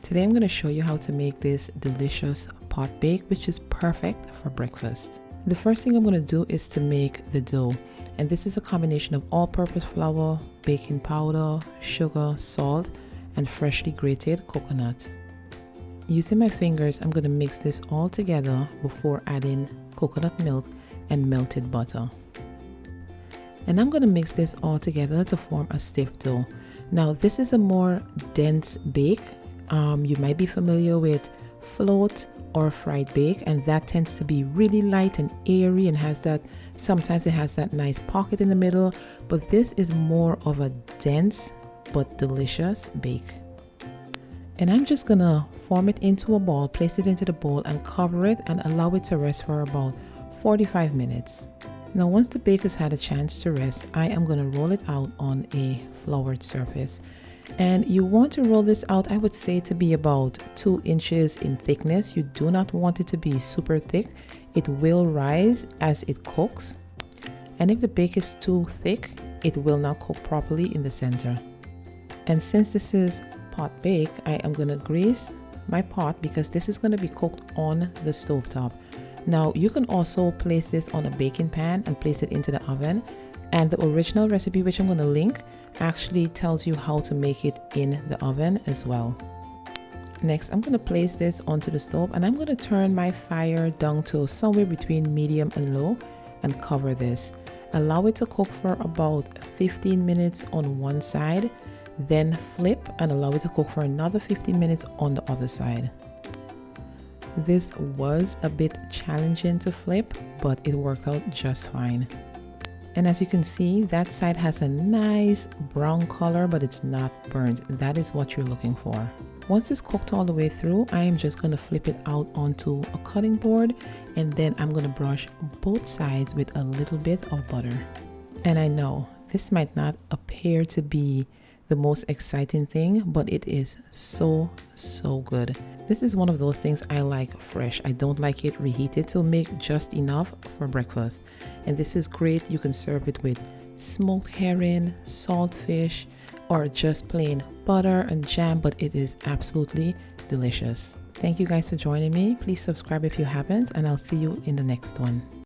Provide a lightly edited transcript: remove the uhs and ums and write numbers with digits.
Today I'm going to show you how to make this delicious pot bake, which is perfect for breakfast. The first thing I'm going to do is to make the dough, and this is a combination of all-purpose flour, baking powder, sugar, salt, and freshly grated coconut. Using my fingers, I'm going to mix this all together before adding coconut milk and melted butter. And I'm going to mix this all together to form a stiff dough. Now this is a more dense bake. You might be familiar with float or fried bake, and that tends to be really light and airy and sometimes it has that nice pocket in the middle, but this is more of a dense but delicious bake. And I'm just gonna form it into a ball, place it into the bowl and cover it and allow it to rest for about 45 minutes. Now once the bake has had a chance to rest, I am gonna roll it out on a floured surface. And you want to roll this out, I would say, to be about 2 inches in thickness. You do not want it to be super thick. It will rise as it cooks. And if the bake is too thick, it will not cook properly in the center. And since this is pot bake, I am going to grease my pot because this is going to be cooked on the stovetop. Now you can also place this on a baking pan and place it into the oven. And the original recipe, which I'm going to link, actually tells you how to make it in the oven as well. Next, I'm going to place this onto the stove and I'm going to turn my fire down to somewhere between medium and low and cover this. Allow it to cook for about 15 minutes on one side, then flip and allow it to cook for another 15 minutes on the other side. This was a bit challenging to flip, but it worked out just fine. And as you can see, that side has a nice brown color, but it's not burnt. That is what you're looking for. Once it's cooked all the way through, I am just going to flip it out onto a cutting board, and then I'm going to brush both sides with a little bit of butter. And I know this might not appear to be the most exciting thing, but it is so good. This is one of those things I like fresh. I don't like it reheated, so make just enough for breakfast. And this is great. You can serve it with smoked herring, salt fish, or just plain butter and jam, but it is absolutely delicious. Thank you guys for joining me. Please subscribe if you haven't, and I'll see you in the next one.